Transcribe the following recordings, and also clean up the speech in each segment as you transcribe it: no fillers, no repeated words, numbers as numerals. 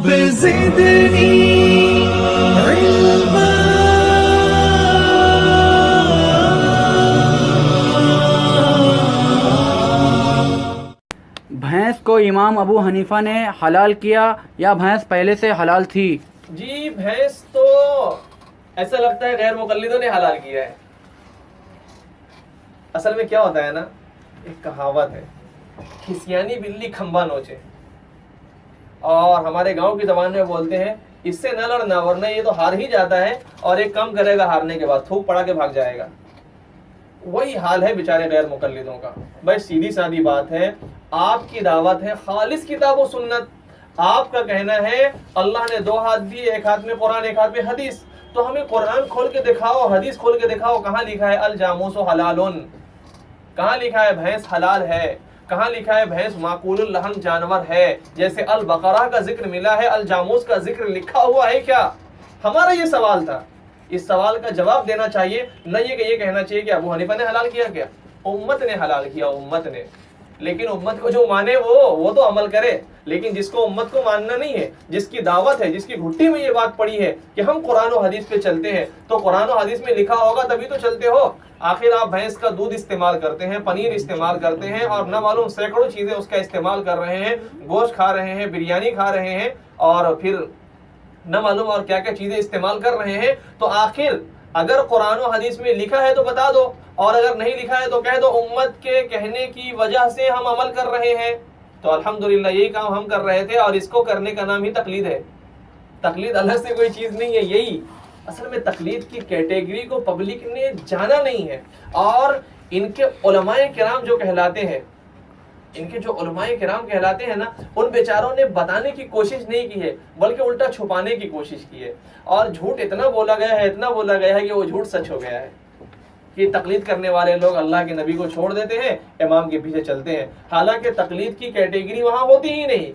رب زدنی علما. بھینس کو امام ابو حنیفہ نے حلال کیا یا بھینس پہلے سے حلال تھی؟ جی بھینس تو ایسا لگتا ہے غیر مقلدوں نے حلال کیا ہے. اصل میں کیا ہوتا ہے نا، ایک کہاوت ہے، کھسیانی بلی کھمبا نوچے، اور ہمارے گاؤں کی زبان میں بولتے ہیں اس سے نہ لڑنا ورنہ یہ تو ہار ہی جاتا ہے اور ایک کام کرے گا ہارنے کے بعد تھوک پڑا کے بھاگ جائے گا. وہی حال ہے بیچارے غیر مقلدوں کا. بھائی سیدھی سادی بات ہے، آپ کی دعوت ہے خالص کتاب و سنت، آپ کا کہنا ہے اللہ نے دو ہاتھ دیے، ایک ہاتھ میں قرآن ایک ہاتھ میں حدیث، تو ہمیں قرآن کھول کے دکھاؤ، حدیث کھول کے دکھاؤ، کہاں لکھا ہے الجاموس حلالن، کہاں لکھا ہے بھینس حلال ہے، کہاں لکھا ہے بھینس معقول اللحم جانور ہے. جیسے البقرہ کا ذکر ملا ہے، الجاموس کا ذکر لکھا ہوا ہے کیا؟ ہمارا یہ سوال تھا. اس سوال کا جواب دینا چاہیے، نہ یہ کہنا چاہیے کہ ابو حنیفہ نے حلال کیا. کیا امت نے حلال کیا، امت نے. لیکن امت کو جو مانے وہ تو عمل کرے، لیکن جس کو امت کو ماننا نہیں ہے، جس کی دعوت ہے، جس کی گھٹی میں یہ بات پڑی ہے کہ ہم قرآن و حدیث پہ چلتے ہیں، تو قرآن و حدیث میں لکھا ہوگا تبھی تو چلتے ہو. آخر آپ بھینس کا دودھ استعمال کرتے ہیں، پنیر استعمال کرتے ہیں، اور نہ معلوم سینکڑوں چیزیں اس کا استعمال کر رہے ہیں، گوشت کھا رہے ہیں، بریانی کھا رہے ہیں، اور پھر نہ معلوم اور کیا کیا چیزیں استعمال کر رہے ہیں. تو آخر اگر قرآن و حدیث میں لکھا ہے تو بتا دو، اور اگر نہیں لکھا ہے تو کہہ دو امت کے کہنے کی وجہ سے ہم عمل کر رہے ہیں. تو الحمدللہ یہی کام ہم کر رہے تھے، اور اس کو کرنے کا نام ہی تقلید ہے. تقلید الگ سے کوئی چیز نہیں ہے. یہی اصل میں تقلید کی کیٹیگری کو پبلک نے جانا نہیں ہے. اور ان کے علماء کرام جو کہلاتے ہیں، ان کے جو علماء کرام کہلاتے ہیں نا، ان بیچاروں نے بتانے کی کوشش نہیں کی ہے، بلکہ الٹا چھپانے کی کوشش کی ہے. اور جھوٹ اتنا بولا گیا ہے، اتنا بولا گیا ہے کہ وہ جھوٹ سچ ہو گیا ہے کہ تقلید کرنے والے لوگ اللہ کے نبی کو چھوڑ دیتے ہیں، امام کے پیچھے چلتے ہیں. حالانکہ تقلید کی کیٹیگری وہاں ہوتی ہی نہیں.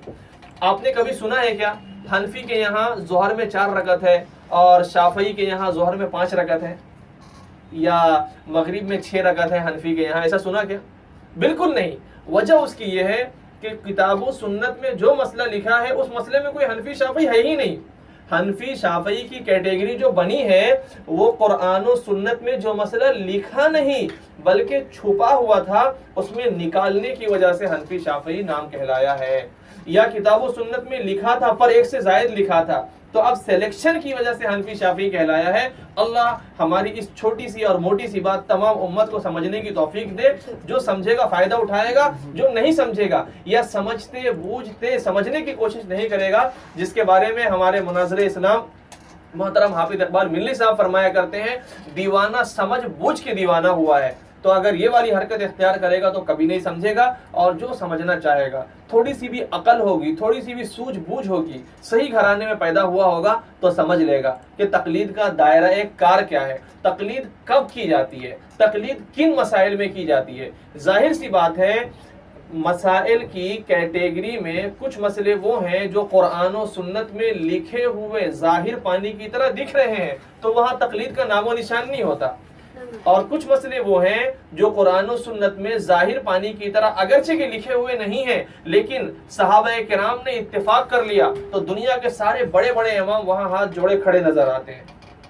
آپ نے کبھی سنا ہے کیا حنفی کے یہاں ظہر میں 4 رکعت ہے اور شافعی کے یہاں ظہر میں 5 رکعت ہے، یا مغرب میں 6 رکعت ہے حنفی کے یہاں؟ ایسا سنا کیا؟ بالکل نہیں. وجہ اس کی یہ ہے کہ کتاب و سنت میں جو مسئلہ لکھا ہے اس مسئلے میں کوئی حنفی شافعی ہے ہی نہیں. حنفی شافعی کی کیٹیگری جو بنی ہے وہ قرآن و سنت میں جو مسئلہ لکھا نہیں بلکہ چھپا ہوا تھا اس میں نکالنے کی وجہ سے حنفی شافعی نام کہلایا ہے. یا کتاب و سنت میں لکھا تھا پر 1 سے زائد لکھا تھا تو اب سلیکشن کی وجہ سے حنفی شافعی کہلایا ہے. اللہ ہماری اس چھوٹی سی اور موٹی سی بات تمام امت کو سمجھنے کی توفیق دے. جو سمجھے گا فائدہ اٹھائے گا، جو نہیں سمجھے گا یا سمجھتے بوجھتے سمجھنے کی کوشش نہیں کرے گا، جس کے بارے میں ہمارے مناظر اسلام محترم حافظ اقبال ملی صاحب فرمایا کرتے ہیں، دیوانہ سمجھ بوجھ کے دیوانہ ہوا ہے. تو اگر یہ والی حرکت اختیار کرے گا تو کبھی نہیں سمجھے گا. اور جو سمجھنا چاہے گا، تھوڑی سی بھی عقل ہوگی، تھوڑی سی بھی سوجھ بوجھ ہوگی، صحیح گھرانے میں پیدا ہوا ہوگا تو سمجھ لے گا کہ تقلید کا دائرہ کار کیا ہے، تقلید کب کی جاتی ہے، تقلید کن مسائل میں کی جاتی ہے. ظاہر سی بات ہے مسائل کی کیٹیگری میں کچھ مسئلے وہ ہیں جو قرآن و سنت میں لکھے ہوئے ظاہر پانی کی طرح دکھ رہے ہیں تو وہاں تقلید کا نام و نشان نہیں ہوتا. اور کچھ مسئلے وہ ہیں جو قرآن و سنت میں ظاہر پانی کی طرح اگرچہ کہ لکھے ہوئے نہیں ہیں لیکن صحابہ کرام نے اتفاق کر لیا تو دنیا کے سارے بڑے بڑے امام وہاں ہاتھ جوڑے کھڑے نظر آتے ہیں.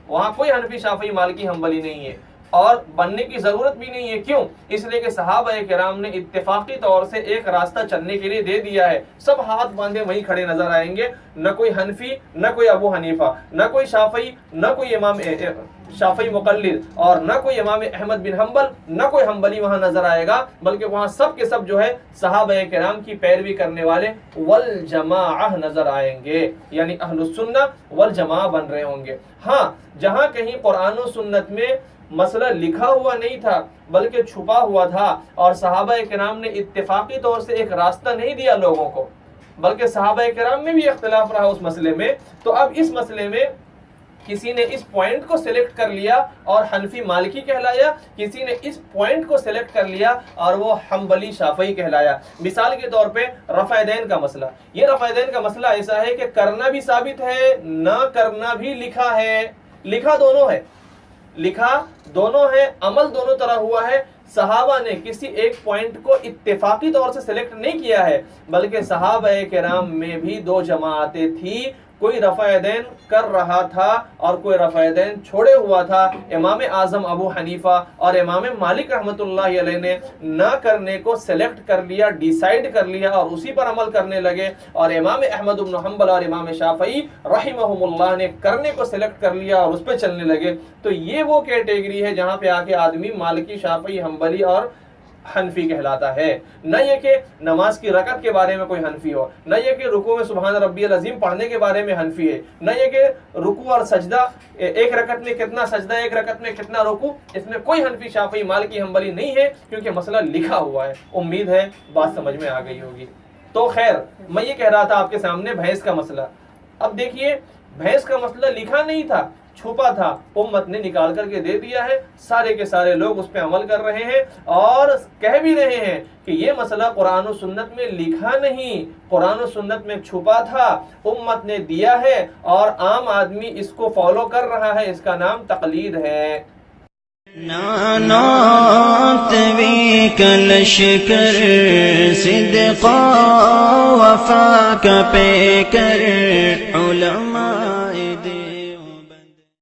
وہاں کوئی حنفی شافعی مالکی حنبلی نہیں ہے اور بننے کی ضرورت بھی نہیں ہے. کیوں؟ اس لیے کہ صحابہ کرام نے اتفاقی طور سے ایک راستہ چلنے کے لیے دے دیا ہے. سب ہاتھ باندھے وہیں کھڑے نظر آئیں گے، نہ کوئی حنفی، نہ کوئی ابو حنیفہ، نہ کوئی شافعی، نہ کوئی امام شافعی مقلد، اور نہ کوئی امام احمد بن حنبل، نہ کوئی حنبلی وہاں نظر آئے گا، بلکہ وہاں سب کے سب جو ہے صحابہ کرام کی پیروی کرنے والے والجماعہ نظر آئیں گے، یعنی اہل السنہ والجماعہ بن رہے ہوں گے. ہاں جہاں کہیں قرآن و سنت میں مسئلہ لکھا ہوا نہیں تھا بلکہ چھپا ہوا تھا اور صحابہ کرام نے اتفاقی طور سے ایک راستہ نہیں دیا لوگوں کو بلکہ صحابہ کرام میں بھی اختلاف رہا اس مسئلے میں، تو اب اس مسئلے میں کسی نے اس پوائنٹ کو سلیکٹ کر لیا اور حنفی مالکی کہلایا، کسی نے اس پوائنٹ کو سلیکٹ کر لیا اور وہ حنبلی شافعی کہلایا. مثال کے طور پہ رفع دین کا مسئلہ، یہ رفع دین کا مسئلہ ایسا ہے کہ کرنا بھی ثابت ہے، نہ کرنا بھی لکھا ہے، لکھا دونوں ہے. لکھا دونوں ہے، عمل دونوں طرح ہوا ہے. صحابہ نے کسی ایک پوائنٹ کو اتفاقی طور سے سلیکٹ نہیں کیا ہے، بلکہ صحابہ کرام میں بھی دو جماعتیں تھی، کوئی رفع دین کر رہا تھا اور کوئی رفع دین چھوڑے ہوا تھا. امام اعظم ابو حنیفہ اور امام مالک رحمۃ اللہ علیہ نے نہ کرنے کو سلیکٹ کر لیا، ڈیسائیڈ کر لیا اور اسی پر عمل کرنے لگے، اور امام احمد بن حنبل اور امام شافعی رحمہم اللہ نے کرنے کو سلیکٹ کر لیا اور اس پہ چلنے لگے. تو یہ وہ کیٹیگری ہے جہاں پہ آ کے آدمی مالکی، شافعی، حنبلی اور حنفی کہلاتا ہے. نہ یہ کہ نماز کی رکعت کے بارے میں کوئی حنفی ہو، نہ یہ کہ رکوع میں سبحان ربی العظیم پڑھنے کے بارے میں حنفی ہے، نہ یہ کہ رکوع اور سجدہ ایک رکعت میں کتنا سجدہ، ایک رکعت میں کتنا رکوع، اس میں کوئی حنفی، شافعی، مالکی، حنبلی نہیں ہے، کیونکہ مسئلہ لکھا ہوا ہے. امید ہے بات سمجھ میں آ گئی ہوگی. تو خیر، میں یہ کہہ رہا تھا آپ کے سامنے بھینس کا مسئلہ. اب دیکھیے، بھینس کا مسئلہ لکھا نہیں تھا، چھپا تھا، امت نے نکال کر کے دے دیا ہے، سارے کے سارے لوگ اس پہ عمل کر رہے ہیں اور کہہ بھی رہے ہیں کہ یہ مسئلہ قرآن و سنت میں لکھا نہیں، قرآن و سنت میں چھپا تھا، امت نے دیا ہے اور عام آدمی اس کو فالو کر رہا ہے. اس کا نام تقلید ہے. نانات بھی کلشکر صدقا وفا کا پے کر علماء